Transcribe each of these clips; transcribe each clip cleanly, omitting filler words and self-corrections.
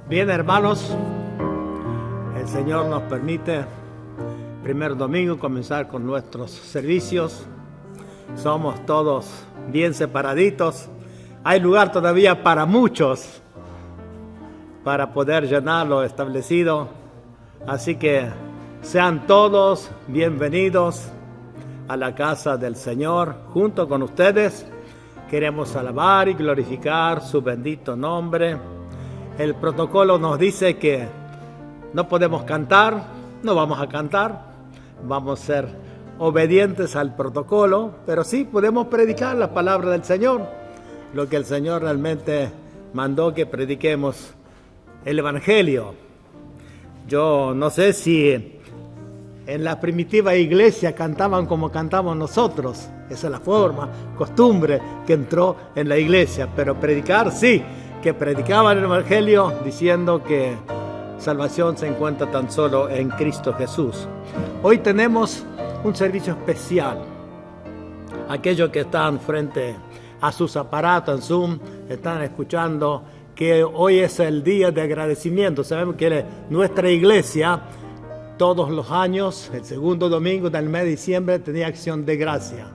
Bien, hermanos, el Señor nos permite, primer domingo, comenzar con nuestros servicios. Somos todos bien separaditos. Hay lugar todavía para muchos para poder llenar lo establecido. Así que sean todos bienvenidos a la casa del Señor. Junto con ustedes queremos alabar y glorificar su bendito nombre. El protocolo nos dice que no podemos cantar, no vamos a cantar, vamos a ser obedientes al protocolo, pero sí podemos predicar la palabra del Señor, lo que el Señor realmente mandó que prediquemos, el Evangelio. Yo no sé si en la primitiva iglesia cantaban como cantamos nosotros, esa es la forma, costumbre que entró en la iglesia, pero predicar sí, que predicaban el Evangelio diciendo que salvación se encuentra tan solo en Cristo Jesús. Hoy tenemos un servicio especial. Aquellos que están frente a sus aparatos en Zoom, están escuchando que hoy es el día de agradecimiento. Sabemos que nuestra iglesia todos los años, el segundo domingo del mes de diciembre, tenía acción de gracia.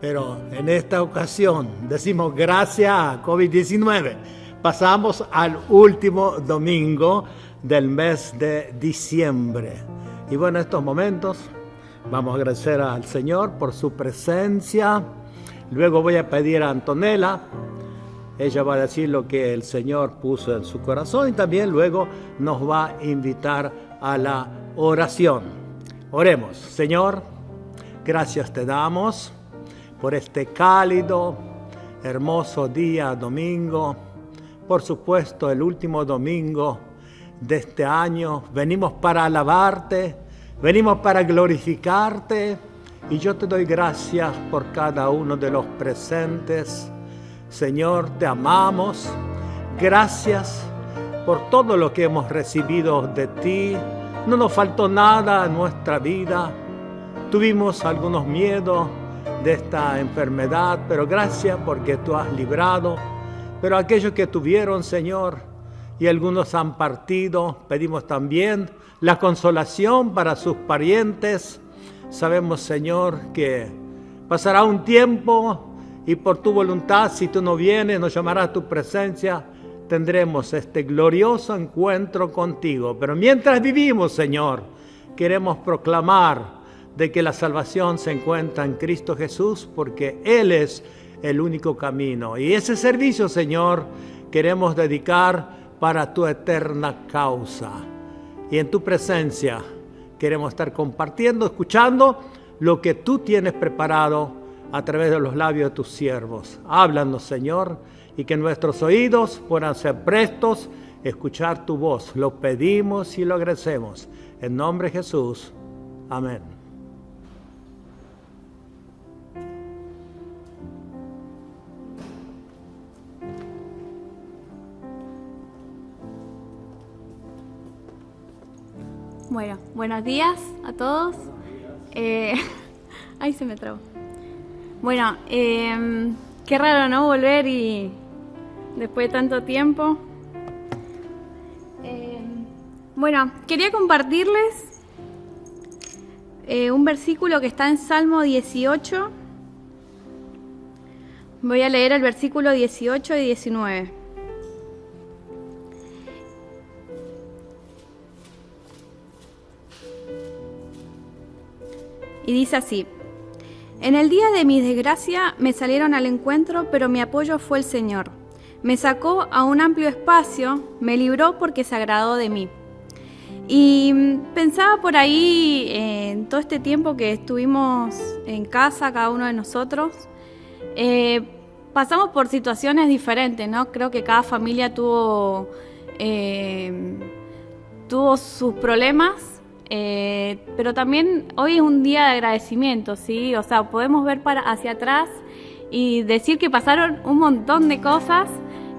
Pero en esta ocasión decimos gracias a COVID-19. Pasamos al último domingo del mes de diciembre. Y bueno, en estos momentos vamos a agradecer al Señor por su presencia. Luego voy a pedir a Antonella. Ella va a decir lo que el Señor puso en su corazón y también luego nos va a invitar a la oración. Oremos. Señor, gracias te damos por este cálido, hermoso día domingo. Por supuesto, el último domingo de este año. Venimos para alabarte, venimos para glorificarte y yo te doy gracias por cada uno de los presentes. Señor, te amamos. Gracias por todo lo que hemos recibido de ti. No nos faltó nada en nuestra vida. Tuvimos algunos miedos de esta enfermedad, pero gracias porque tú has librado. Pero aquellos que tuvieron, Señor, y algunos han partido, pedimos también la consolación para sus parientes. Sabemos, Señor, que pasará un tiempo y por tu voluntad, si tú no vienes, nos llamarás a tu presencia, tendremos este glorioso encuentro contigo. Pero mientras vivimos, Señor, queremos proclamar de que la salvación se encuentra en Cristo Jesús, porque Él es el único camino. Y ese servicio, Señor, queremos dedicar para tu eterna causa. Y en tu presencia queremos estar compartiendo, escuchando lo que tú tienes preparado a través de los labios de tus siervos. Háblanos, Señor, y que nuestros oídos puedan ser prestos a escuchar tu voz. Lo pedimos y lo agradecemos. En nombre de Jesús. Amén. Bueno, buenos días a todos. Ay, se me trabó. Bueno, qué raro, ¿no? Volver y después de tanto tiempo. Bueno, quería compartirles un versículo que está en Salmo 18. Voy a leer el versículo 18 y 19. Y dice así: en el día de mi desgracia me salieron al encuentro, pero mi apoyo fue el Señor. Me sacó a un amplio espacio, me libró porque se agradó de mí. Y pensaba por ahí, en todo este tiempo que estuvimos en casa, cada uno de nosotros, pasamos por situaciones diferentes, ¿no? Creo que cada familia tuvo sus problemas. Pero también hoy es un día de agradecimiento, ¿sí? O sea, podemos ver hacia atrás y decir que pasaron un montón de cosas.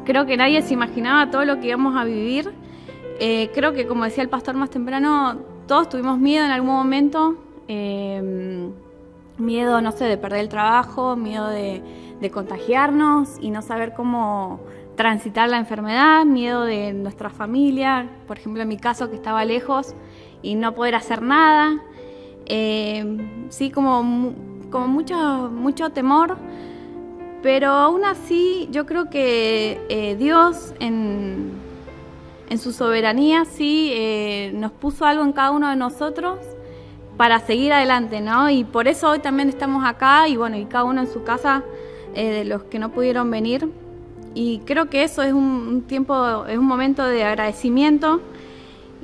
Creo que nadie se imaginaba todo lo que íbamos a vivir. Creo que, como decía el pastor más temprano, todos tuvimos miedo en algún momento. Miedo, no sé, de perder el trabajo, miedo de contagiarnos y no saber cómo transitar la enfermedad, miedo de nuestra familia, por ejemplo en mi caso que estaba lejos y no poder hacer nada, sí, como mucho temor, pero aún así yo creo que Dios en su soberanía sí nos puso algo en cada uno de nosotros para seguir adelante, ¿no? Y por eso hoy también estamos acá y bueno, y cada uno en su casa, de los que no pudieron venir. Y creo que eso es un tiempo, es un momento de agradecimiento.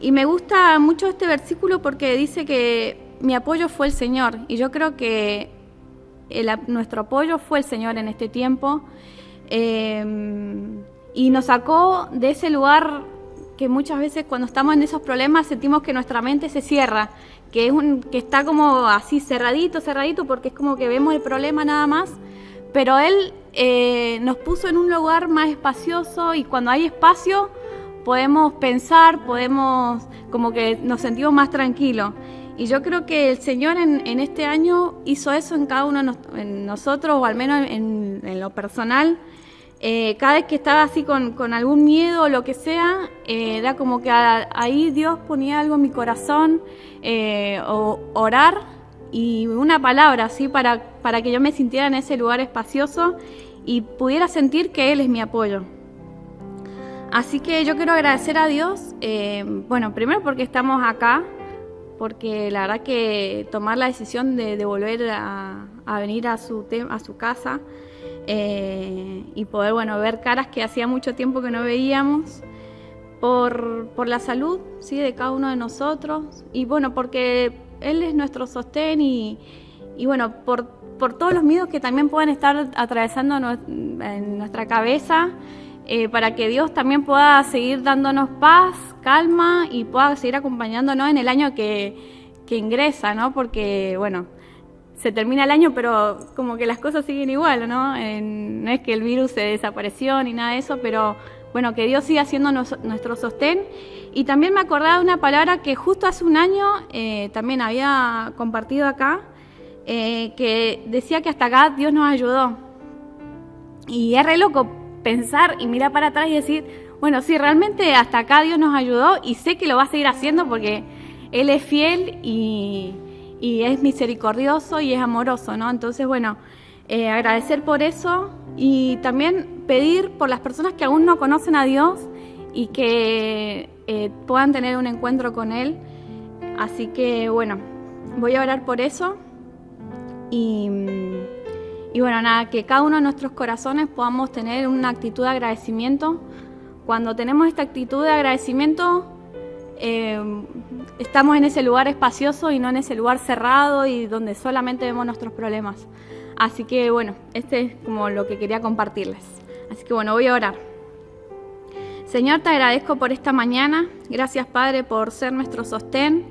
Y me gusta mucho este versículo porque dice que mi apoyo fue el Señor. Y yo creo que nuestro apoyo fue el Señor en este tiempo. Y nos sacó de ese lugar que muchas veces cuando estamos en esos problemas sentimos que nuestra mente se cierra, que está como así cerradito, porque es como que vemos el problema nada más. Pero Él nos puso en un lugar más espacioso y cuando hay espacio podemos pensar, como que nos sentimos más tranquilos. Y yo creo que el Señor en este año hizo eso en cada uno de nosotros, o al menos en lo personal. Cada vez que estaba así con algún miedo o lo que sea, era como que ahí Dios ponía algo en mi corazón, o orar y una palabra así para que yo me sintiera en ese lugar espacioso y pudiera sentir que Él es mi apoyo. Así que yo quiero agradecer a Dios, bueno, primero porque estamos acá, porque la verdad que tomar la decisión de volver a venir a su casa, y poder, bueno, ver caras que hacía mucho tiempo que no veíamos, por la salud, ¿sí?, de cada uno de nosotros, y bueno, porque Él es nuestro sostén y bueno, por todos los miedos que también pueden estar atravesando en nuestra cabeza, para que Dios también pueda seguir dándonos paz, calma y pueda seguir acompañándonos en el año que ingresa, ¿no? Porque, bueno, se termina el año, pero como que las cosas siguen igual, ¿no? No es que el virus se desapareció ni nada de eso, pero bueno, que Dios siga siendo nuestro sostén. Y también me acordaba de una palabra que justo hace un año también había compartido acá, que decía que hasta acá Dios nos ayudó. Y es re loco pensar y mirar para atrás y decir, bueno, sí, realmente hasta acá Dios nos ayudó y sé que lo va a seguir haciendo porque Él es fiel y es misericordioso y es amoroso, ¿no? Entonces, bueno, agradecer por eso y también pedir por las personas que aún no conocen a Dios y que puedan tener un encuentro con Él. Así que, bueno, voy a orar por eso y bueno, nada, que cada uno de nuestros corazones podamos tener una actitud de agradecimiento. Cuando tenemos esta actitud de agradecimiento, estamos en ese lugar espacioso y no en ese lugar cerrado y donde solamente vemos nuestros problemas. Así que bueno, este es como lo que quería compartirles. Así que bueno, voy a orar. Señor, te agradezco por esta mañana. Gracias, Padre, por ser nuestro sostén,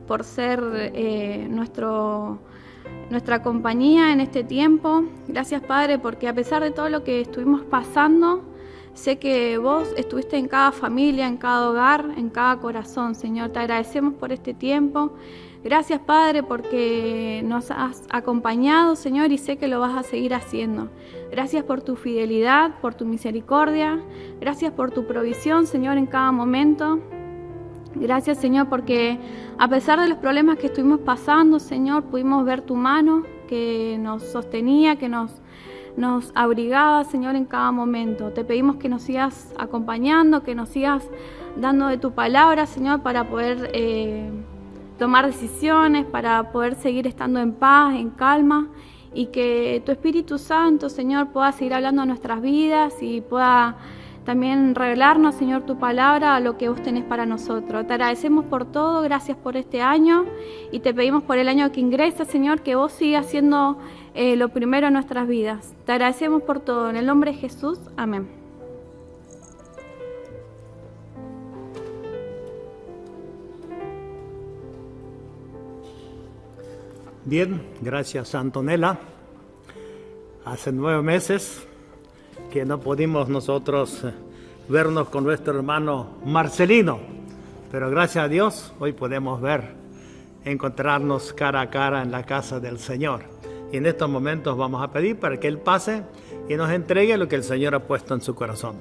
por ser nuestra compañía en este tiempo. Gracias, Padre, porque a pesar de todo lo que estuvimos pasando, sé que vos estuviste en cada familia, en cada hogar, en cada corazón, Señor. Te agradecemos por este tiempo. Gracias, Padre, porque nos has acompañado, Señor, y sé que lo vas a seguir haciendo. Gracias por tu fidelidad, por tu misericordia. Gracias por tu provisión, Señor, en cada momento. Gracias, Señor, porque a pesar de los problemas que estuvimos pasando, Señor, pudimos ver tu mano que nos sostenía, que nos abrigaba, Señor, en cada momento. Te pedimos que nos sigas acompañando, que nos sigas dando de tu palabra, Señor, para poder tomar decisiones, para poder seguir estando en paz, en calma, y que tu Espíritu Santo, Señor, pueda seguir hablando a nuestras vidas y pueda también revelarnos, Señor, tu palabra, a lo que vos tenés para nosotros. Te agradecemos por todo, gracias por este año y te pedimos por el año que ingresa, Señor, que vos sigas siendo lo primero en nuestras vidas. Te agradecemos por todo, en el nombre de Jesús, amén. Bien, gracias Antonella. Hace 9 meses que no pudimos nosotros vernos con nuestro hermano Marcelino, pero gracias a Dios hoy podemos encontrarnos cara a cara en la casa del Señor. Y en estos momentos vamos a pedir para que Él pase y nos entregue lo que el Señor ha puesto en su corazón.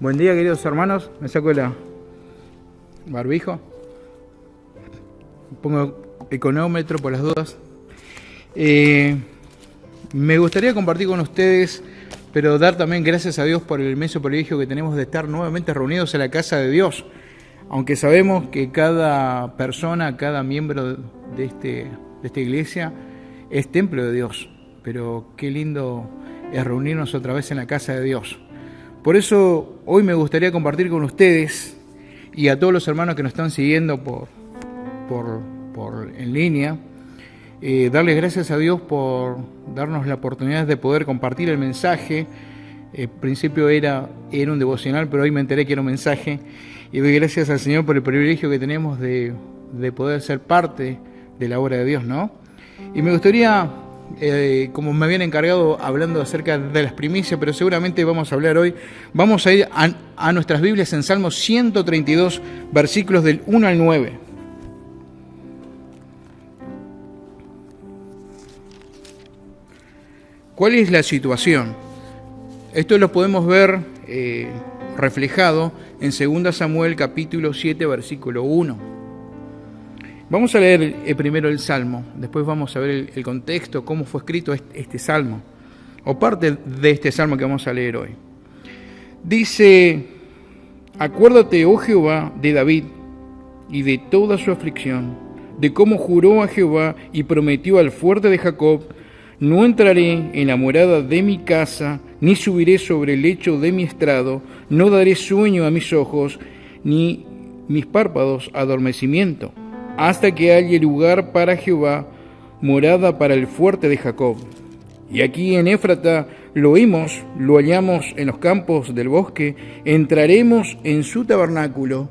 Buen día, queridos hermanos. Me saco el barbijo. Pongo el cronómetro por las dudas. Me gustaría compartir con ustedes, pero dar también gracias a Dios por el inmenso privilegio que tenemos de estar nuevamente reunidos en la casa de Dios. Aunque sabemos que cada persona, cada miembro de esta iglesia es templo de Dios. Pero qué lindo es reunirnos otra vez en la casa de Dios. Por eso hoy me gustaría compartir con ustedes y a todos los hermanos que nos están siguiendo en línea, darles gracias a Dios por darnos la oportunidad de poder compartir el mensaje. Al principio era un devocional, pero hoy me enteré que era un mensaje, y doy gracias al Señor por el privilegio que tenemos de poder ser parte de la obra de Dios, ¿no? Y me gustaría, como me habían encargado hablando acerca de las primicias, pero seguramente vamos a hablar hoy, vamos a ir a nuestras Biblias en Salmo 132, versículos del 1 al 9. ¿Cuál es la situación? Esto lo podemos ver reflejado en 2 Samuel capítulo 7, versículo 1. Vamos a leer primero el Salmo, después vamos a ver el contexto, cómo fue escrito este Salmo, o parte de este Salmo que vamos a leer hoy. Dice: acuérdate, oh Jehová, de David y de toda su aflicción, de cómo juró a Jehová y prometió al fuerte de Jacob: no entraré en la morada de mi casa, ni subiré sobre el lecho de mi estrado, no daré sueño a mis ojos, ni mis párpados adormecimiento, hasta que haya lugar para Jehová, morada para el fuerte de Jacob. Y aquí en Éfrata lo oímos, lo hallamos en los campos del bosque, entraremos en su tabernáculo,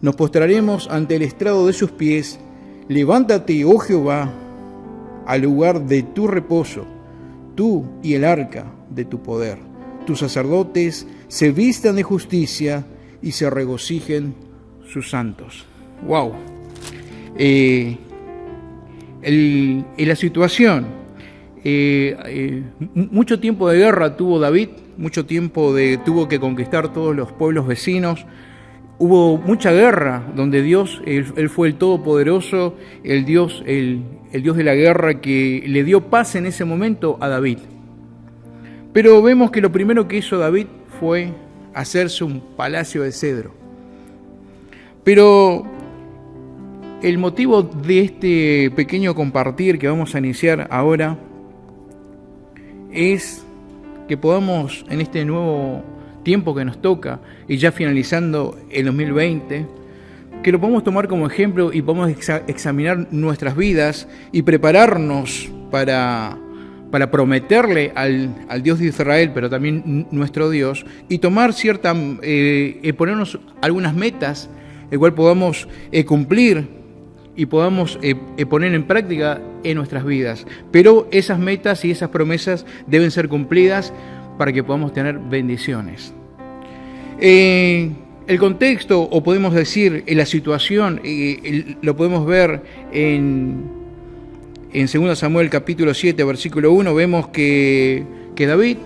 nos postraremos ante el estrado de sus pies. Levántate, oh Jehová, al lugar de tu reposo, tú y el arca de tu poder. Tus sacerdotes se vistan de justicia y se regocijen sus santos. ¡Wow! En la situación, mucho tiempo de guerra tuvo David, mucho tiempo tuvo que conquistar todos los pueblos vecinos. Hubo mucha guerra donde Dios, él fue el Todopoderoso, el Dios de la guerra, que le dio paz en ese momento a David. Pero vemos que lo primero que hizo David fue hacerse un palacio de cedro. Pero el motivo de este pequeño compartir que vamos a iniciar ahora es que podamos, en este nuevo tiempo que nos toca, y ya finalizando el 2020, que lo podamos tomar como ejemplo y podamos examinar nuestras vidas y prepararnos para prometerle al Dios de Israel, pero también nuestro Dios, y tomar ponernos algunas metas, el cual podamos cumplir y podamos poner en práctica en nuestras vidas. Pero esas metas y esas promesas deben ser cumplidas para que podamos tener bendiciones. El contexto, o podemos decir la situación, lo podemos ver en 2 Samuel capítulo 7, versículo 1. Vemos que David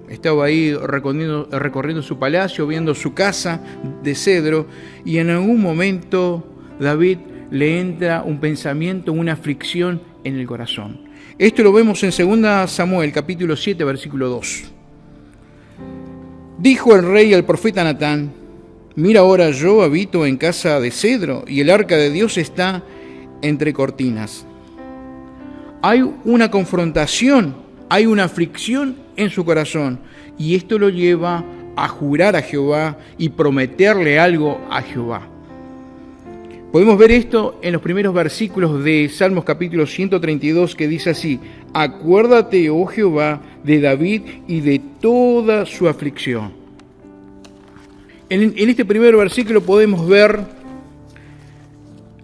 estaba ahí recorriendo su palacio, viendo su casa de cedro, y en algún momento David le entra un pensamiento, una aflicción en el corazón. Esto lo vemos en 2 Samuel capítulo 7, versículo 2. Dijo el rey al profeta Natán: mira, ahora yo habito en casa de cedro y el arca de Dios está entre cortinas. Hay una confrontación, hay una aflicción en su corazón, y esto lo lleva a jurar a Jehová y prometerle algo a Jehová. Podemos ver esto en los primeros versículos de Salmos capítulo 132, que dice así: acuérdate, oh Jehová, de David y de toda su aflicción. En este primer versículo podemos ver,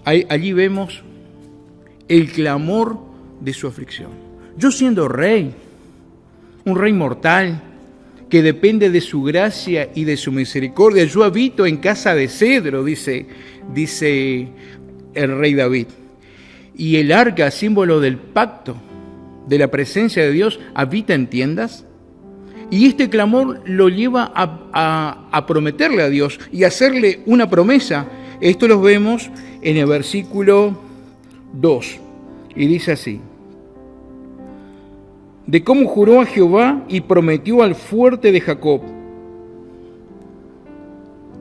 allí vemos el clamor de su aflicción. Yo, siendo rey, un rey mortal, que depende de su gracia y de su misericordia, yo habito en casa de cedro, dice el rey David. Y el arca, símbolo del pacto, de la presencia de Dios, habita en tiendas. Y este clamor lo lleva a prometerle a Dios y a hacerle una promesa. Esto lo vemos en el versículo 2. Y dice así: de cómo juró a Jehová y prometió al fuerte de Jacob.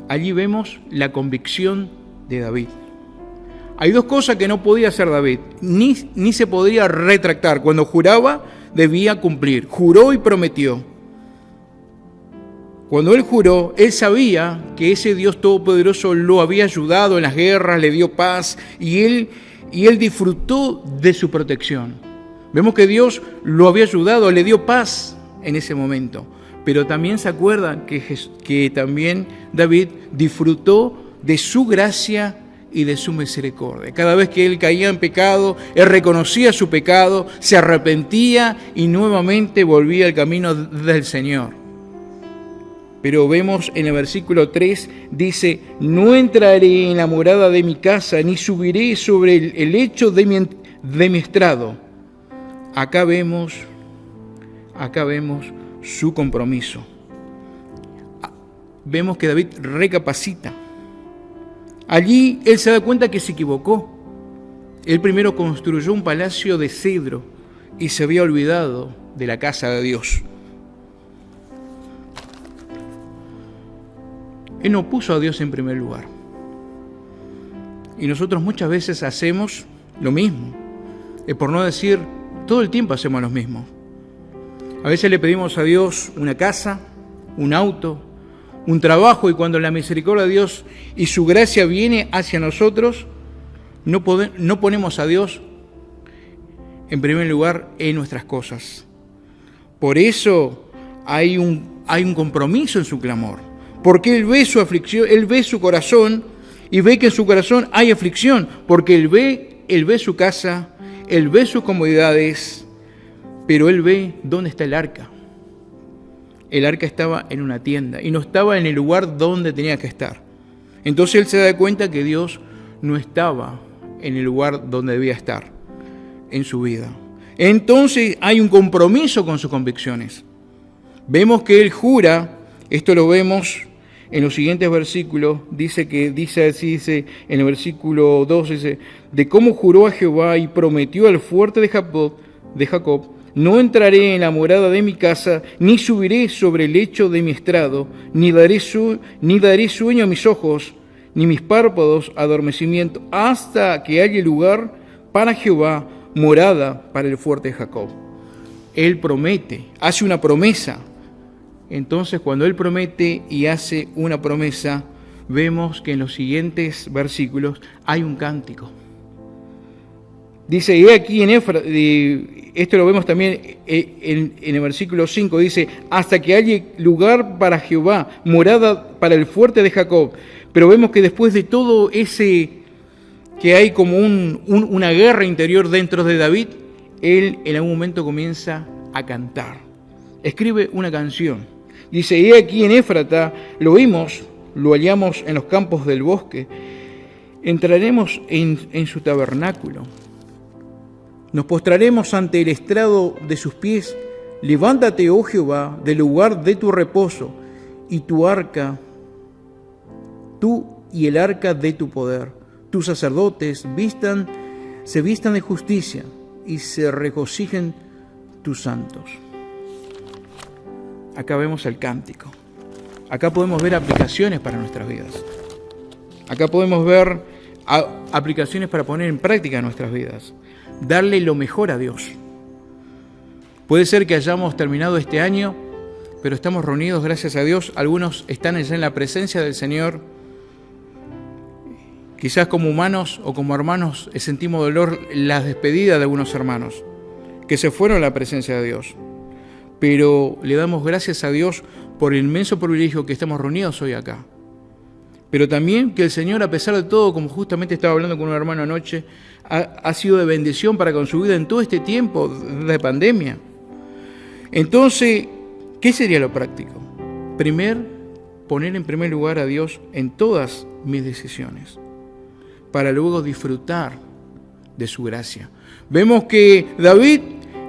Allí vemos la convicción de David. Hay dos cosas que no podía hacer David, ni se podría retractar. Cuando juraba, debía cumplir. Juró y prometió. Cuando él juró, él sabía que ese Dios Todopoderoso lo había ayudado en las guerras, le dio paz, y él disfrutó de su protección. Vemos que Dios lo había ayudado, le dio paz en ese momento. Pero también se acuerdan que también David disfrutó de su gracia y de su misericordia. Cada vez que él caía en pecado, él reconocía su pecado, se arrepentía y nuevamente volvía al camino del Señor. Pero vemos en el versículo 3, dice: no entraré en la morada de mi casa, ni subiré sobre el lecho de mi estrado. Acá vemos su compromiso. Vemos que David recapacita. Allí él se da cuenta que se equivocó. Él primero construyó un palacio de cedro y se había olvidado de la casa de Dios. Él no puso a Dios en primer lugar. Y nosotros muchas veces hacemos lo mismo. Por no decir, todo el tiempo hacemos lo mismo. A veces le pedimos a Dios una casa, un auto, un trabajo, y cuando la misericordia de Dios y su gracia viene hacia nosotros, no ponemos a Dios en primer lugar en nuestras cosas. Por eso hay un compromiso en su clamor, porque él ve su aflicción, él ve su corazón y ve que en su corazón hay aflicción, porque él ve su casa, él ve sus comodidades, pero él ve dónde está el arca. El arca estaba en una tienda y no estaba en el lugar donde tenía que estar. Entonces él se da cuenta que Dios no estaba en el lugar donde debía estar en su vida. Entonces hay un compromiso con sus convicciones. Vemos que él jura, esto lo vemos en los siguientes versículos, dice en el versículo 2, dice: de cómo juró a Jehová y prometió al fuerte de Jacob, no entraré en la morada de mi casa, ni subiré sobre el lecho de mi estrado, ni daré sueño a mis ojos, ni mis párpados adormecimiento, hasta que haya lugar para Jehová, morada para el fuerte de Jacob. Él promete, hace una promesa. Entonces, cuando él promete y hace una promesa, vemos que en los siguientes versículos hay un cántico. Dice, y aquí en Éfrata, esto lo vemos también en el versículo 5, dice: hasta que haya lugar para Jehová, morada para el fuerte de Jacob. Pero vemos que después de todo ese, que hay como una guerra interior dentro de David, él en algún momento comienza a cantar. Escribe una canción. Dice, y aquí en Éfrata, lo hallamos en los campos del bosque, entraremos en su tabernáculo. Nos postraremos ante el estrado de sus pies. Levántate, oh Jehová, del lugar de tu reposo, y tu arca, tú y el arca de tu poder. Tus sacerdotes se vistan de justicia y se regocijen tus santos. Acá vemos el cántico. Acá podemos ver aplicaciones para nuestras vidas. Acá podemos ver aplicaciones para poner en práctica nuestras vidas. Darle lo mejor a Dios. Puede ser que hayamos terminado este año, pero estamos reunidos, gracias a Dios. Algunos están allá en la presencia del Señor. Quizás como humanos o como hermanos sentimos dolor la despedida de algunos hermanos que se fueron a la presencia de Dios. Pero le damos gracias a Dios por el inmenso privilegio que estamos reunidos hoy acá. Pero también que el Señor, a pesar de todo, como justamente estaba hablando con un hermano anoche, ha sido de bendición para con su vida en todo este tiempo de pandemia. Entonces, ¿qué sería lo práctico? Poner en primer lugar a Dios en todas mis decisiones, para luego disfrutar de su gracia. Vemos que David,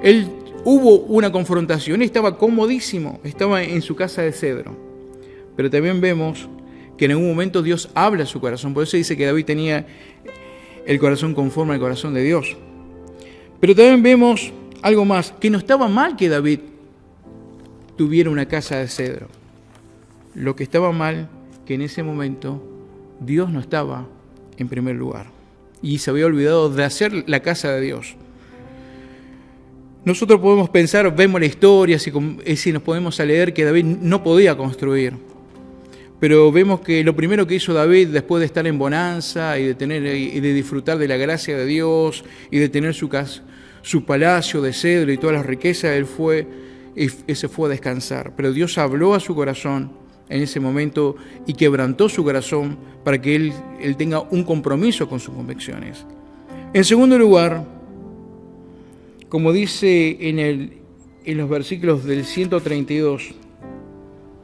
él hubo una confrontación, estaba comodísimo, estaba en su casa de cedro. Pero también vemos que en algún momento Dios habla a su corazón. Por eso dice que David tenía el corazón conforme al corazón de Dios. Pero también vemos algo más, que no estaba mal que David tuviera una casa de cedro. Lo que estaba mal, que en ese momento Dios no estaba en primer lugar. Y se había olvidado de hacer la casa de Dios. Nosotros podemos pensar, vemos la historia, si nos podemos leer que David no podía construir. Pero vemos que lo primero que hizo David, después de estar en bonanza y de disfrutar de la gracia de Dios y de tener su palacio de cedro y todas las riquezas, él se fue a descansar. Pero Dios habló a su corazón en ese momento y quebrantó su corazón para que él tenga un compromiso con sus convicciones. En segundo lugar, como dice en los versículos del 132,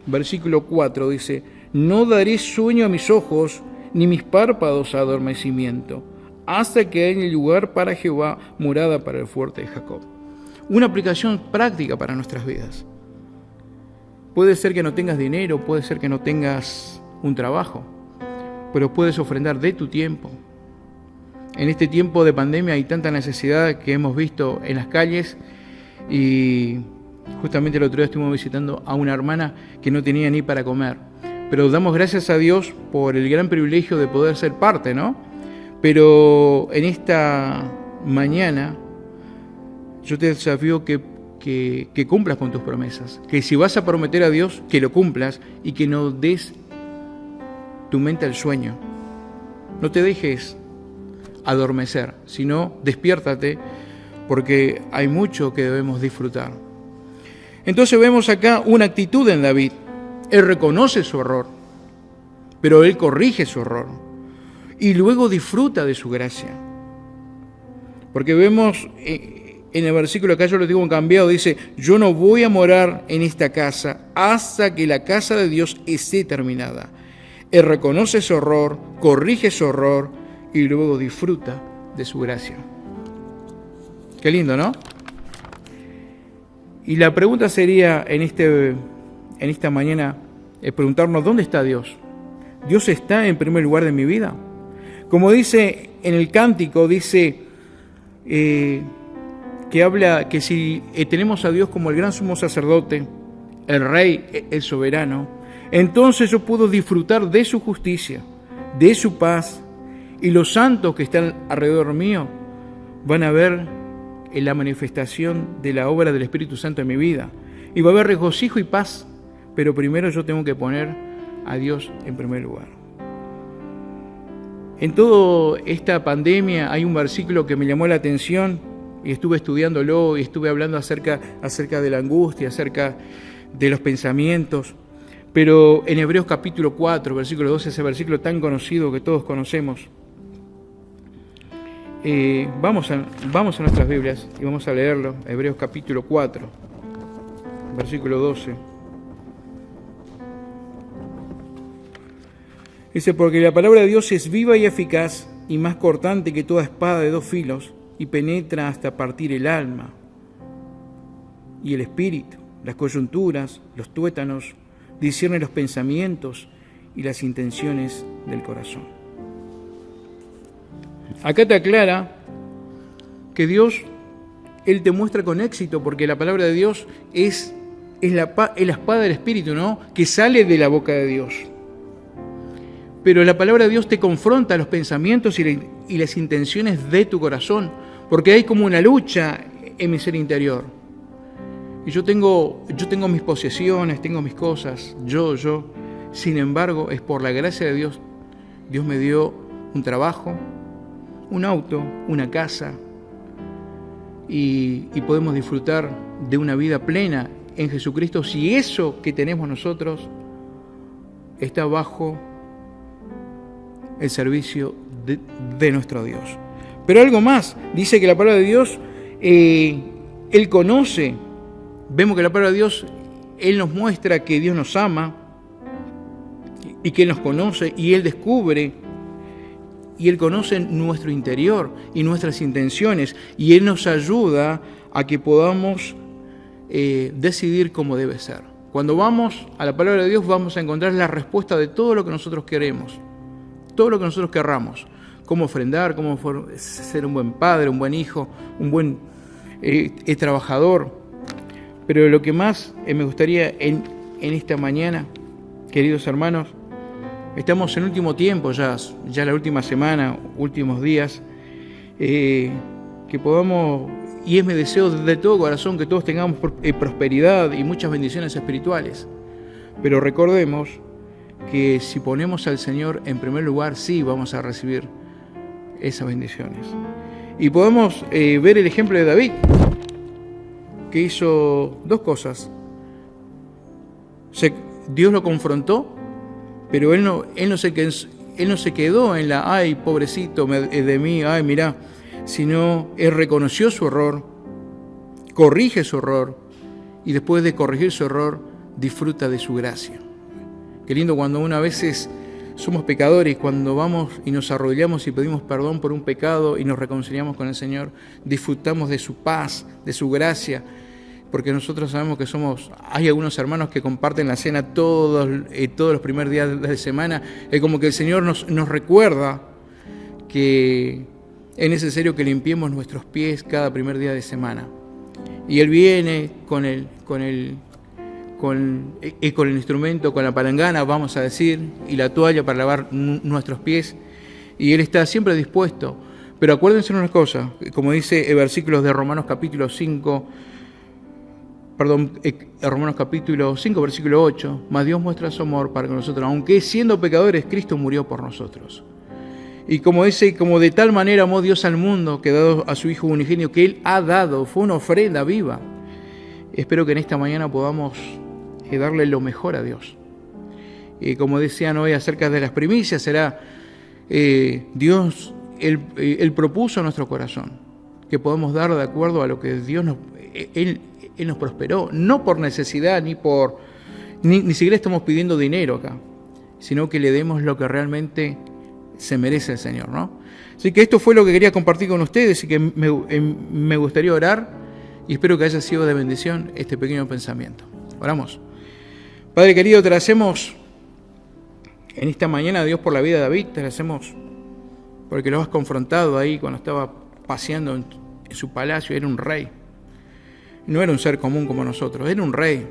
versículo 4, dice: no daré sueño a mis ojos, ni mis párpados a adormecimiento, hasta que haya lugar para Jehová, morada para el fuerte de Jacob. Una aplicación práctica para nuestras vidas. Puede ser que no tengas dinero, puede ser que no tengas un trabajo, pero puedes ofrendar de tu tiempo. En este tiempo de pandemia hay tanta necesidad que hemos visto en las calles, y justamente el otro día estuvimos visitando a una hermana que no tenía ni para comer. Pero damos gracias a Dios por el gran privilegio de poder ser parte, ¿no? Pero en esta mañana yo te desafío que cumplas con tus promesas. Que si vas a prometer a Dios, que lo cumplas y que no des tu mente al sueño. No te dejes adormecer, sino despiértate, porque hay mucho que debemos disfrutar. Entonces vemos acá una actitud en David. Él reconoce su error, pero él corrige su error y luego disfruta de su gracia. Porque vemos en el versículo acá, yo lo tengo cambiado, dice: yo no voy a morar en esta casa hasta que la casa de Dios esté terminada. Él reconoce su error, corrige su error y luego disfruta de su gracia. Qué lindo, ¿no? Y la pregunta sería en esta mañana, es preguntarnos: ¿dónde está Dios? ¿Dios está en primer lugar de mi vida? Como dice en el cántico, dice que habla que si tenemos a Dios como el gran sumo sacerdote, el rey, el soberano, entonces yo puedo disfrutar de su justicia, de su paz, y los santos que están alrededor mío van a ver en la manifestación de la obra del Espíritu Santo en mi vida. Y va a haber regocijo y paz, pero primero yo tengo que poner a Dios en primer lugar. En toda esta pandemia hay un versículo que me llamó la atención y estuve estudiándolo y estuve hablando acerca de la angustia, acerca de los pensamientos. Pero en Hebreos capítulo 4, versículo 12, ese versículo tan conocido que todos conocemos, vamos a nuestras Biblias y vamos a leerlo. Hebreos capítulo 4, versículo 12. Dice: porque la palabra de Dios es viva y eficaz y más cortante que toda espada de dos filos, y penetra hasta partir el alma y el espíritu, las coyunturas, los tuétanos, discierne los pensamientos y las intenciones del corazón. Acá te aclara que Dios, Él te muestra con éxito, porque la palabra de Dios es la espada del Espíritu, ¿no?, que sale de la boca de Dios. Pero la palabra de Dios te confronta los pensamientos y las intenciones de tu corazón, porque hay como una lucha en mi ser interior. Y yo tengo mis posesiones, tengo mis cosas, yo. Sin embargo, es por la gracia de Dios. Dios me dio un trabajo, un auto, una casa, y podemos disfrutar de una vida plena en Jesucristo si eso que tenemos nosotros está bajo el servicio de nuestro Dios. Pero algo más, dice que la palabra de Dios, Él conoce. Vemos que la palabra de Dios, Él nos muestra que Dios nos ama y que Él nos conoce, y Él descubre y Él conoce nuestro interior y nuestras intenciones, y Él nos ayuda a que podamos decidir cómo debe ser. Cuando vamos a la palabra de Dios vamos a encontrar la respuesta de todo lo que nosotros queremos, todo lo que nosotros querramos. Cómo ofrendar, cómo ser un buen padre, un buen hijo, un buen trabajador. Pero lo que más me gustaría en esta mañana, queridos hermanos, estamos en último tiempo, ya la última semana, últimos días, que podamos, y es mi deseo de todo corazón, que todos tengamos prosperidad y muchas bendiciones espirituales. Pero recordemos que si ponemos al Señor en primer lugar, sí vamos a recibir esas bendiciones. Y podemos ver el ejemplo de David, que hizo dos cosas. Dios lo confrontó, pero él no se quedó en la ay, pobrecito de mí, ay, mirá, sino él reconoció su error, corrige su error, y después de corregir su error, disfruta de su gracia. Qué lindo cuando uno a veces somos pecadores, cuando vamos y nos arrodillamos y pedimos perdón por un pecado y nos reconciliamos con el Señor, disfrutamos de su paz, de su gracia, porque nosotros sabemos que hay algunos hermanos que comparten la cena todos los primeros días de semana, es como que el Señor nos recuerda que es necesario que limpiemos nuestros pies cada primer día de semana. Y Él viene con el instrumento, con la palangana, vamos a decir, y la toalla para lavar nuestros pies, y Él está siempre dispuesto. Pero acuérdense una cosa, como dice el versículo de Romanos capítulo 5, versículo 8, mas Dios muestra su amor para con nosotros, aunque siendo pecadores, Cristo murió por nosotros. Y como dice, como de tal manera amó Dios al mundo, que ha dado a su Hijo unigénito, que Él ha dado, fue una ofrenda viva. Espero que en esta mañana podamos darle lo mejor a Dios. Y como decían hoy acerca de las primicias, será Dios, Él propuso a nuestro corazón, que podamos dar de acuerdo a lo que Dios Él nos prosperó, no por necesidad, ni siquiera estamos pidiendo dinero acá, sino que le demos lo que realmente se merece el Señor, ¿no? Así que esto fue lo que quería compartir con ustedes y que me gustaría orar y espero que haya sido de bendición este pequeño pensamiento. Oramos. Padre querido, te agradecemos en esta mañana, Dios, por la vida de David, te agradecemos porque lo has confrontado ahí cuando estaba paseando en su palacio, era un rey. No era un ser común como nosotros, era un rey.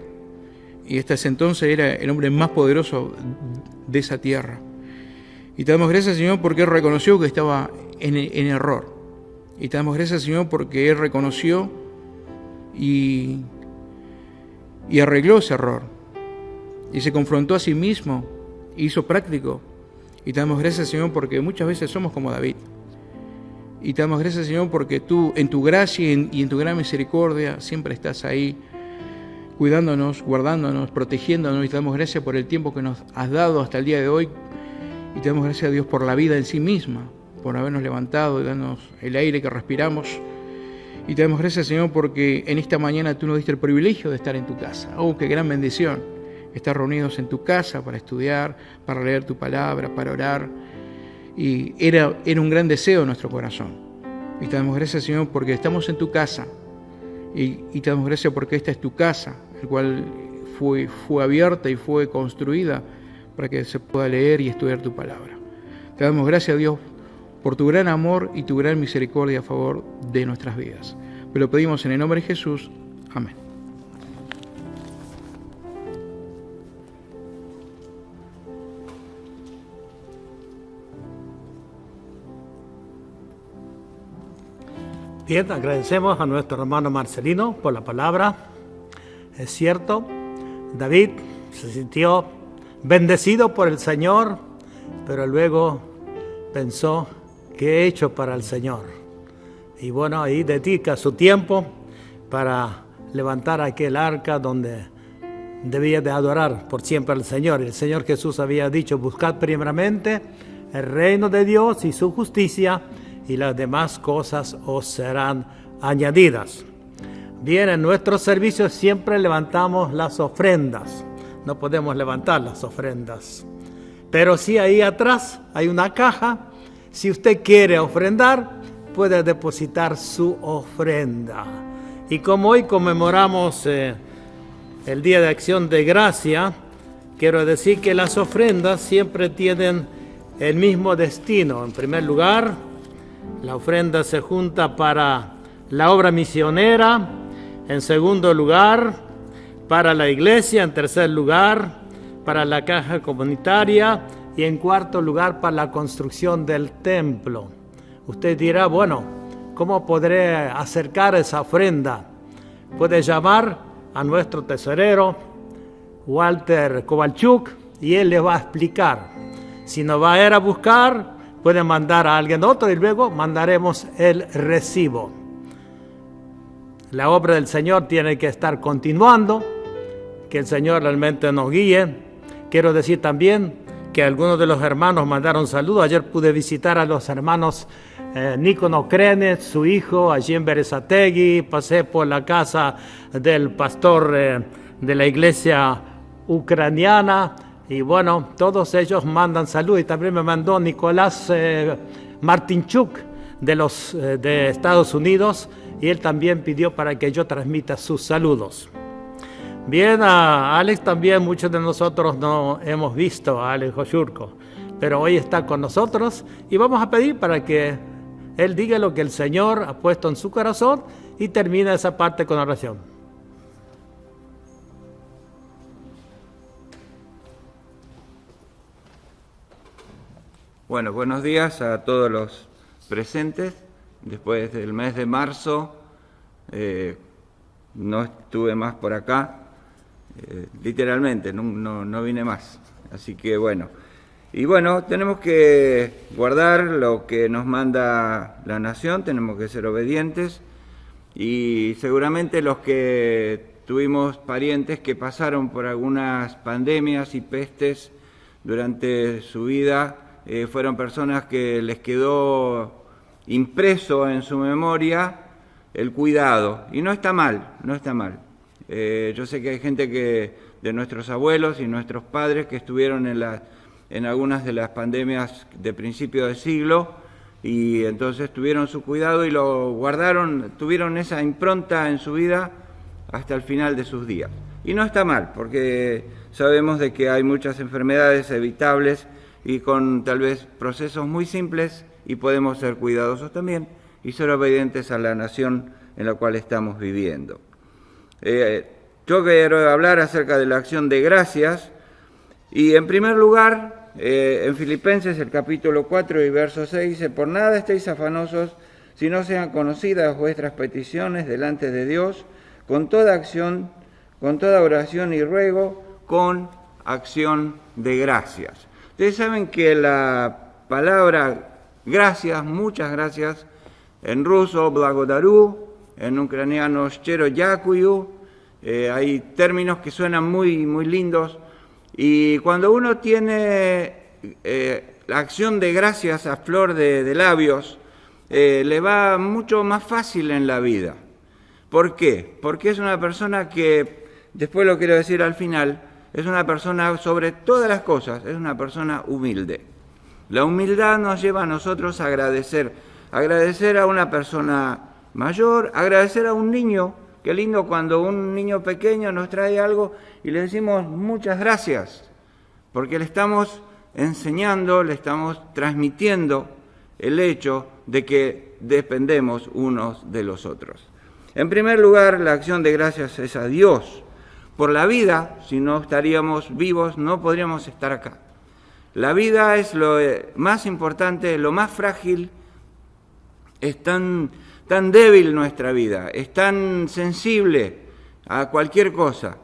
Y hasta ese entonces era el hombre más poderoso de esa tierra. Y te damos gracias, Señor, porque Él reconoció que estaba en error. Y te damos gracias, Señor, porque Él reconoció y arregló ese error. Y se confrontó a sí mismo, hizo práctico. Y te damos gracias, Señor, porque muchas veces somos como David. Y te damos gracias, Señor, porque tú, en tu gracia y en tu gran misericordia, siempre estás ahí, cuidándonos, guardándonos, protegiéndonos. Y te damos gracias por el tiempo que nos has dado hasta el día de hoy. Y te damos gracias a Dios por la vida en sí misma, por habernos levantado y darnos el aire que respiramos. Y te damos gracias, Señor, porque en esta mañana tú nos diste el privilegio de estar en tu casa. ¡Oh, qué gran bendición! Estar reunidos en tu casa para estudiar, para leer tu palabra, para orar. Y era un gran deseo en nuestro corazón. Y te damos gracias, Señor, porque estamos en tu casa. Y te damos gracias porque esta es tu casa, el cual fue abierta y fue construida para que se pueda leer y estudiar tu palabra. Te damos gracias, Dios, por tu gran amor y tu gran misericordia a favor de nuestras vidas. Te lo pedimos en el nombre de Jesús. Amén. Bien, agradecemos a nuestro hermano Marcelino por la palabra. Es cierto, David se sintió bendecido por el Señor, pero luego pensó, ¿qué he hecho para el Señor? Y bueno, ahí dedica su tiempo para levantar aquel arca donde debía de adorar por siempre al Señor. El Señor Jesús había dicho, buscad primeramente el reino de Dios y su justicia, y las demás cosas os serán añadidas. Bien, en nuestros servicios siempre levantamos las ofrendas. No podemos levantar las ofrendas, pero sí ahí atrás hay una caja. Si usted quiere ofrendar, puede depositar su ofrenda. Y como hoy conmemoramos el Día de Acción de Gracia, quiero decir que las ofrendas siempre tienen el mismo destino. En primer lugar, la ofrenda se junta para la obra misionera. En segundo lugar, para la iglesia. En tercer lugar, para la caja comunitaria. Y en cuarto lugar, para la construcción del templo. Usted dirá, bueno, ¿cómo podré acercar esa ofrenda? Puede llamar a nuestro tesorero, Walter Kovalchuk, y él le va a explicar. Si no va a ir a buscar, puede mandar a alguien otro y luego mandaremos el recibo. La obra del Señor tiene que estar continuando, que el Señor realmente nos guíe. Quiero decir también que algunos de los hermanos mandaron saludos. Ayer pude visitar a los hermanos Nícono Krenet, su hijo, allí en Berezategui. Pasé por la casa del pastor de la iglesia ucraniana. Y bueno, todos ellos mandan saludos. Y también me mandó Nicolás Martinchuk de Estados Unidos. Y él también pidió para que yo transmita sus saludos. Bien, a Alex también muchos de nosotros no hemos visto, a Alex Joshurko, pero hoy está con nosotros y vamos a pedir para que él diga lo que el Señor ha puesto en su corazón y termina esa parte con oración. Bueno, buenos días a todos los presentes. Después del mes de marzo no estuve más por acá. Literalmente, no vine más. Así que bueno. Y bueno, tenemos que guardar lo que nos manda la nación, tenemos que ser obedientes. Y seguramente los que tuvimos parientes que pasaron por algunas pandemias y pestes durante su vida, fueron personas que les quedó impreso en su memoria el cuidado. Y no está mal, no está mal. Yo sé que hay gente de nuestros abuelos y nuestros padres que estuvieron en algunas de las pandemias de principio de siglo y entonces tuvieron su cuidado y lo guardaron, tuvieron esa impronta en su vida hasta el final de sus días. Y no está mal, porque sabemos de que hay muchas enfermedades evitables y con tal vez procesos muy simples y podemos ser cuidadosos también y ser obedientes a la nación en la cual estamos viviendo. Yo quiero hablar acerca de la acción de gracias y en primer lugar en Filipenses el capítulo 4 y verso 6 dice: por nada estéis afanosos si no sean conocidas vuestras peticiones delante de Dios con toda acción, con toda oración y ruego, con acción de gracias. Ustedes saben que la palabra gracias, muchas gracias, en ruso blagodaru, en ucraniano shchero yakuyu, hay términos que suenan muy, muy lindos y cuando uno tiene la acción de gracias a flor de labios, le va mucho más fácil en la vida. ¿Por qué? Porque es una persona que, después lo quiero decir al final, es una persona sobre todas las cosas, es una persona humilde. La humildad nos lleva a nosotros a agradecer a una persona mayor, agradecer a un niño. Qué lindo cuando un niño pequeño nos trae algo y le decimos muchas gracias, porque le estamos enseñando, le estamos transmitiendo el hecho de que dependemos unos de los otros. En primer lugar, la acción de gracias es a Dios por la vida. Si no estaríamos vivos, no podríamos estar acá. La vida es lo más importante, lo más frágil, es tan débil nuestra vida, es tan sensible a cualquier cosa,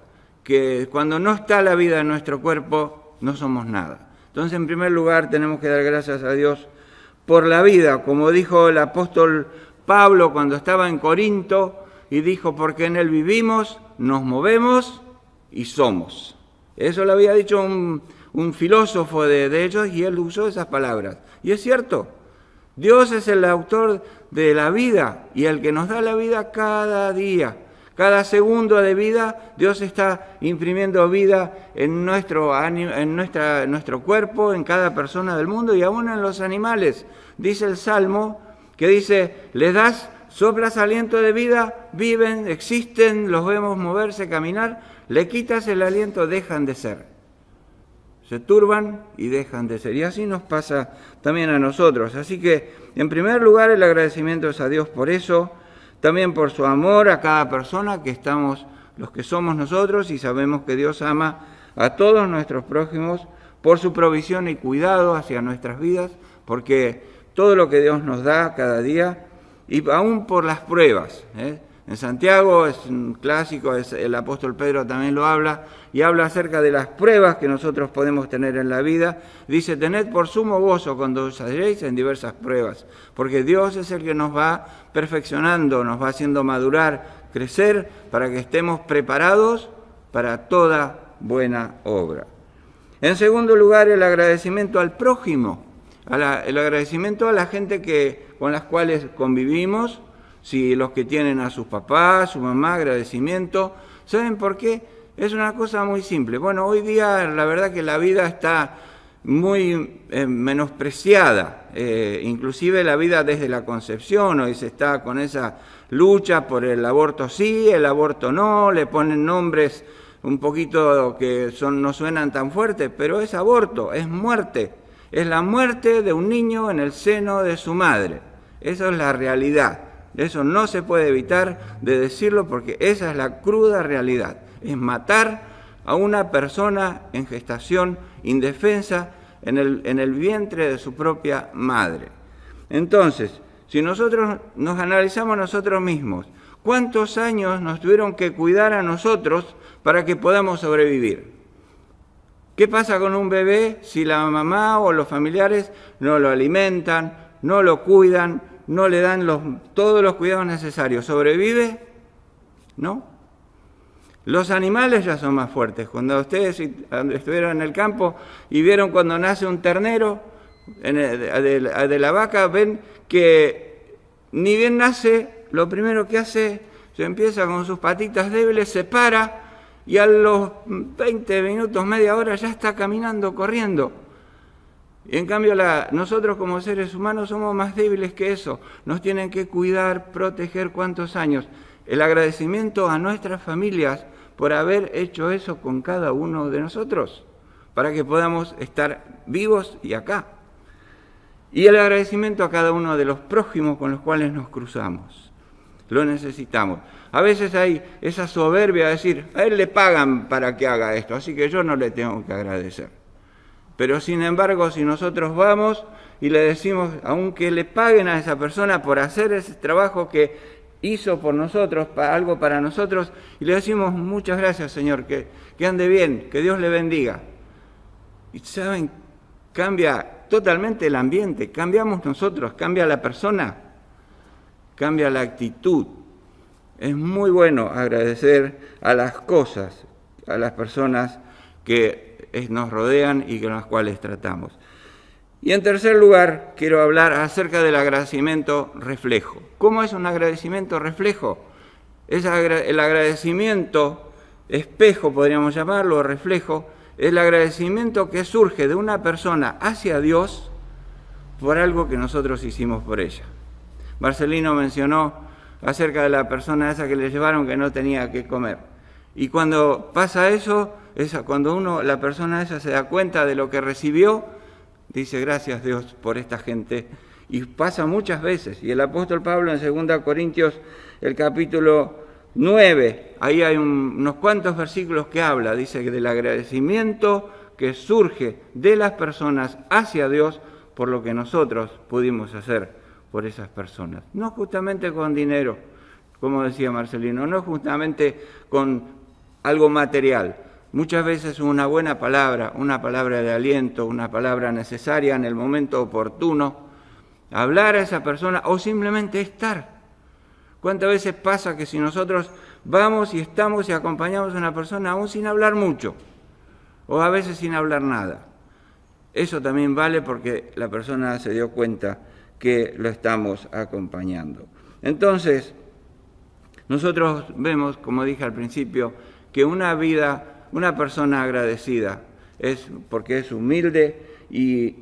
que cuando no está la vida en nuestro cuerpo, no somos nada. Entonces, en primer lugar, tenemos que dar gracias a Dios por la vida, como dijo el apóstol Pablo cuando estaba en Corinto, y dijo, porque en Él vivimos, nos movemos y somos. Eso lo había dicho un filósofo de ellos, y él usó esas palabras. Y es cierto, Dios es el autor de la vida, y el que nos da la vida cada día. Cada segundo de vida, Dios está imprimiendo vida en nuestro cuerpo, en cada persona del mundo y aún en los animales. Dice el Salmo, que dice, les das soplas aliento de vida, viven, existen, los vemos moverse, caminar, le quitas el aliento, dejan de ser. Se turban y dejan de ser. Y así nos pasa también a nosotros. Así que, en primer lugar, el agradecimiento es a Dios por eso, también por su amor a cada persona que estamos, los que somos nosotros, y sabemos que Dios ama a todos nuestros prójimos, por su provisión y cuidado hacia nuestras vidas, porque todo lo que Dios nos da cada día, y aún por las pruebas. En Santiago es un clásico, el apóstol Pedro también lo habla, y habla acerca de las pruebas que nosotros podemos tener en la vida. Dice, tened por sumo gozo cuando os halléis en diversas pruebas, porque Dios es el que nos va perfeccionando, nos va haciendo madurar, crecer, para que estemos preparados para toda buena obra. En segundo lugar, el agradecimiento al prójimo, el agradecimiento a la gente con las cuales convivimos. Si los que tienen a sus papás, su mamá, agradecimiento. ¿Saben por qué? Es una cosa muy simple. Bueno, hoy día la verdad que la vida está muy menospreciada, inclusive la vida desde la concepción. Hoy se está con esa lucha por el aborto sí, el aborto no, le ponen nombres un poquito que no suenan tan fuertes, pero es aborto, es muerte. Es la muerte de un niño en el seno de su madre. Esa es la realidad. Eso no se puede evitar de decirlo porque esa es la cruda realidad. Es matar a una persona en gestación indefensa en el vientre de su propia madre. Entonces, si nosotros nos analizamos nosotros mismos, ¿cuántos años nos tuvieron que cuidar a nosotros para que podamos sobrevivir? ¿Qué pasa con un bebé si la mamá o los familiares no lo alimentan, no lo cuidan, no le dan todos los cuidados necesarios? ¿Sobrevive? ¿No? Los animales ya son más fuertes. Cuando ustedes estuvieron en el campo y vieron cuando nace un ternero de la vaca, ven que ni bien nace, lo primero que hace, se empieza con sus patitas débiles, se para y a los 20 minutos, media hora ya está caminando, corriendo. Y en cambio nosotros como seres humanos somos más débiles que eso. Nos tienen que cuidar, proteger. ¿Cuántos años? El agradecimiento a nuestras familias por haber hecho eso con cada uno de nosotros, para que podamos estar vivos y acá. Y el agradecimiento a cada uno de los prójimos con los cuales nos cruzamos. Lo necesitamos. A veces hay esa soberbia de decir, a él le pagan para que haga esto, así que yo no le tengo que agradecer. Pero sin embargo, si nosotros vamos y le decimos, aunque le paguen a esa persona por hacer ese trabajo que hizo por nosotros, algo para nosotros, y le decimos, muchas gracias, Señor, que ande bien, que Dios le bendiga. Y saben, cambia totalmente el ambiente, cambiamos nosotros, cambia la persona, cambia la actitud. Es muy bueno agradecer a las cosas, a las personas que nos rodean y con las cuales tratamos. Y en tercer lugar, quiero hablar acerca del agradecimiento reflejo. ¿Cómo es un agradecimiento reflejo? Es el agradecimiento espejo, podríamos llamarlo, reflejo, el agradecimiento que surge de una persona hacia Dios por algo que nosotros hicimos por ella. Marcelino mencionó acerca de la persona esa que le llevaron que no tenía que comer. Y cuando pasa eso, cuando la persona esa se da cuenta de lo que recibió, dice, gracias Dios por esta gente. Y pasa muchas veces. Y el apóstol Pablo en 2 Corintios, el capítulo 9, ahí hay unos cuantos versículos que habla, dice que del agradecimiento que surge de las personas hacia Dios por lo que nosotros pudimos hacer por esas personas. No justamente con dinero, como decía Marcelino, no justamente con algo material. Muchas veces una buena palabra, una palabra de aliento, una palabra necesaria en el momento oportuno, hablar a esa persona o simplemente estar. ¿Cuántas veces pasa que si nosotros vamos y estamos y acompañamos a una persona aún sin hablar mucho, o a veces sin hablar nada? Eso también vale porque la persona se dio cuenta que lo estamos acompañando. Entonces, nosotros vemos, como dije al principio, que una persona agradecida es porque es humilde y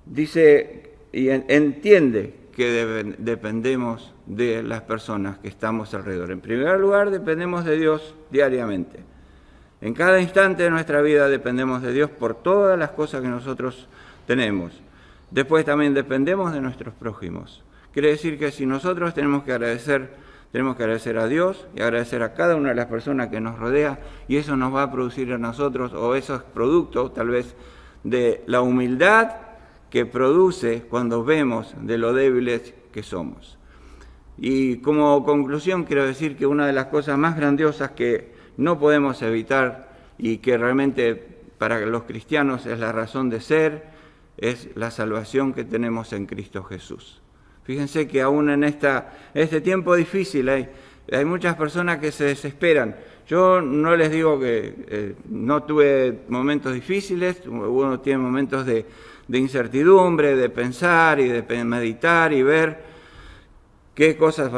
dice y entiende que dependemos de las personas que estamos alrededor. En primer lugar, dependemos de Dios diariamente. En cada instante de nuestra vida dependemos de Dios por todas las cosas que nosotros tenemos. Después también dependemos de nuestros prójimos. Quiere decir que si nosotros tenemos que agradecer a Dios y agradecer a cada una de las personas que nos rodea, y eso nos va a producir a nosotros, o esos productos tal vez de la humildad que produce cuando vemos de lo débiles que somos. Y como conclusión quiero decir que una de las cosas más grandiosas que no podemos evitar y que realmente para los cristianos es la razón de ser, es la salvación que tenemos en Cristo Jesús. Fíjense que aún en este tiempo difícil hay muchas personas que se desesperan. Yo no les digo que no tuve momentos difíciles, uno tiene momentos de incertidumbre, de pensar y de meditar y ver qué cosas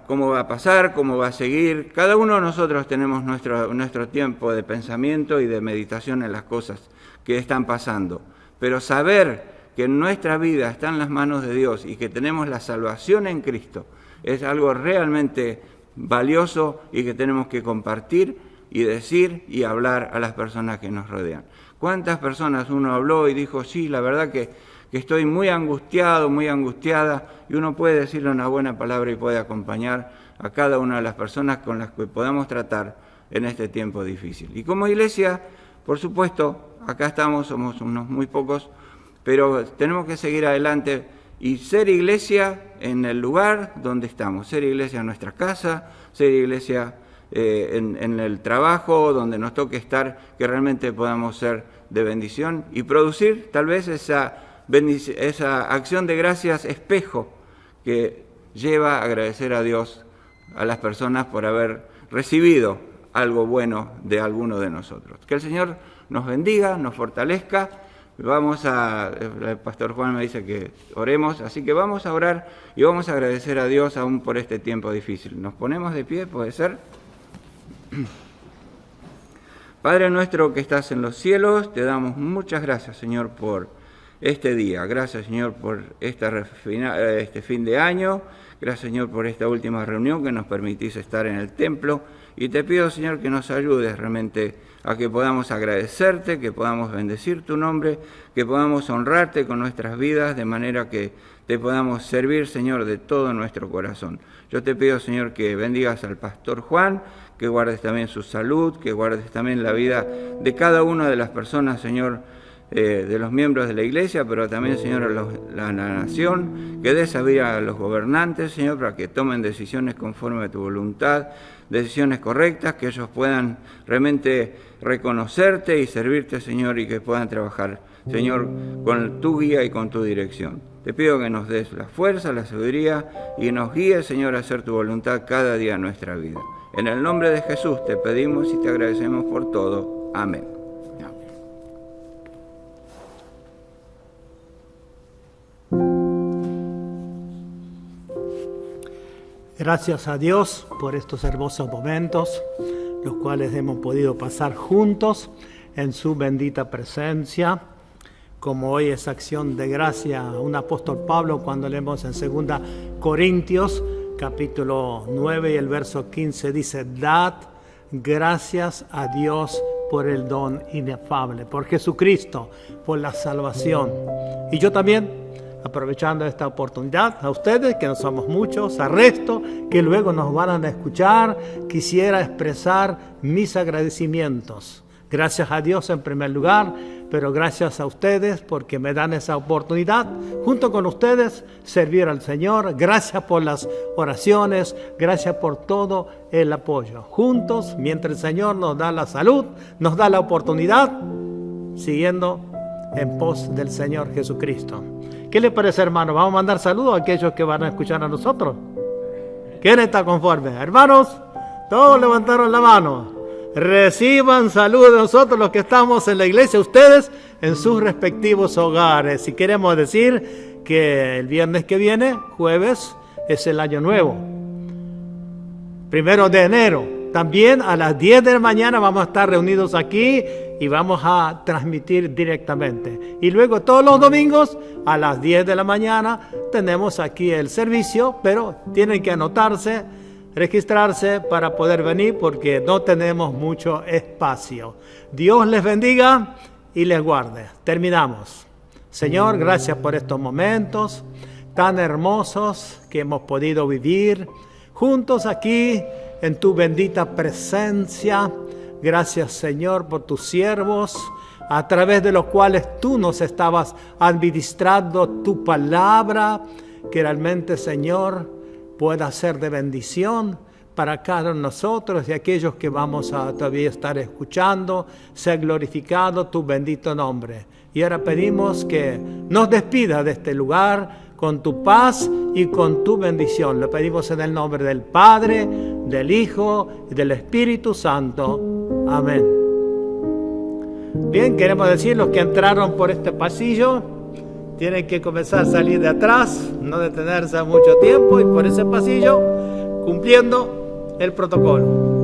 cómo va a pasar, cómo va a seguir. Cada uno de nosotros tenemos nuestro tiempo de pensamiento y de meditación en las cosas que están pasando. Pero saber que nuestra vida está en las manos de Dios y que tenemos la salvación en Cristo es algo realmente valioso y que tenemos que compartir y decir y hablar a las personas que nos rodean. ¿Cuántas personas uno habló y dijo, sí, la verdad que estoy muy angustiado, muy angustiada, y uno puede decirle una buena palabra y puede acompañar a cada una de las personas con las que podamos tratar en este tiempo difícil? Y como iglesia, por supuesto, acá estamos, somos unos muy pocos, pero tenemos que seguir adelante y ser iglesia en el lugar donde estamos, ser iglesia en nuestra casa, ser iglesia en el trabajo, donde nos toque estar, que realmente podamos ser de bendición y producir tal vez esa acción de gracias espejo que lleva a agradecer a Dios, a las personas por haber recibido algo bueno de alguno de nosotros. Que el Señor nos bendiga, nos fortalezca. El pastor Juan me dice que oremos, así que vamos a orar y vamos a agradecer a Dios aún por este tiempo difícil. ¿Nos ponemos de pie? ¿Puede ser? Padre nuestro que estás en los cielos, te damos muchas gracias, Señor, por este día. Gracias, Señor, por este fin de año. Gracias, Señor, por esta última reunión que nos permitís estar en el templo. Y te pido, Señor, que nos ayudes realmente a que podamos agradecerte, que podamos bendecir tu nombre, que podamos honrarte con nuestras vidas, de manera que te podamos servir, Señor, de todo nuestro corazón. Yo te pido, Señor, que bendigas al pastor Juan, que guardes también su salud, que guardes también la vida de cada una de las personas, Señor, de los miembros de la iglesia, pero también, Señor, a la nación, que des sabiduría a los gobernantes, Señor, para que tomen decisiones conforme a tu voluntad, decisiones correctas, que ellos puedan realmente reconocerte y servirte, Señor, y que puedan trabajar, Señor, con tu guía y con tu dirección. Te pido que nos des la fuerza, la sabiduría y nos guíes, Señor, a hacer tu voluntad cada día en nuestra vida. En el nombre de Jesús te pedimos y te agradecemos por todo. Amén. Gracias a Dios por estos hermosos momentos, los cuales hemos podido pasar juntos en su bendita presencia, como hoy es acción de gracia a un apóstol Pablo cuando leemos en 2 Corintios, capítulo 9 y el verso 15, dice, dad gracias a Dios por el don inefable, por Jesucristo, por la salvación. Y yo también, aprovechando esta oportunidad, a ustedes, que no somos muchos, al resto, que luego nos van a escuchar, quisiera expresar mis agradecimientos. Gracias a Dios en primer lugar, pero gracias a ustedes porque me dan esa oportunidad, junto con ustedes, servir al Señor. Gracias por las oraciones, gracias por todo el apoyo. Juntos, mientras el Señor nos da la salud, nos da la oportunidad, siguiendo en pos del Señor Jesucristo. ¿Qué les parece, hermano? Vamos a mandar saludos a aquellos que van a escuchar a nosotros. ¿Quién está conforme? Hermanos, todos levantaron la mano. Reciban saludos de nosotros los que estamos en la iglesia, ustedes en sus respectivos hogares. Y queremos decir que el viernes que viene, jueves, es el año nuevo. 1 de enero. También a las 10 de la mañana vamos a estar reunidos aquí y vamos a transmitir directamente. Y luego todos los domingos a las 10 de la mañana tenemos aquí el servicio, pero tienen que anotarse, registrarse para poder venir porque no tenemos mucho espacio. Dios les bendiga y les guarde. Terminamos. Señor, gracias por estos momentos tan hermosos que hemos podido vivir juntos aquí en tu bendita presencia. Gracias, Señor, por tus siervos, a través de los cuales tú nos estabas administrando tu palabra, que realmente, Señor, pueda ser de bendición para cada uno de nosotros y aquellos que vamos a todavía estar escuchando. Sea glorificado tu bendito nombre. Y ahora pedimos que nos despida de este lugar con tu paz y con tu bendición. Lo pedimos en el nombre del Padre, del Hijo y del Espíritu Santo. Amén. Bien, queremos decir, los que entraron por este pasillo tienen que comenzar a salir de atrás, no detenerse mucho tiempo y por ese pasillo cumpliendo el protocolo.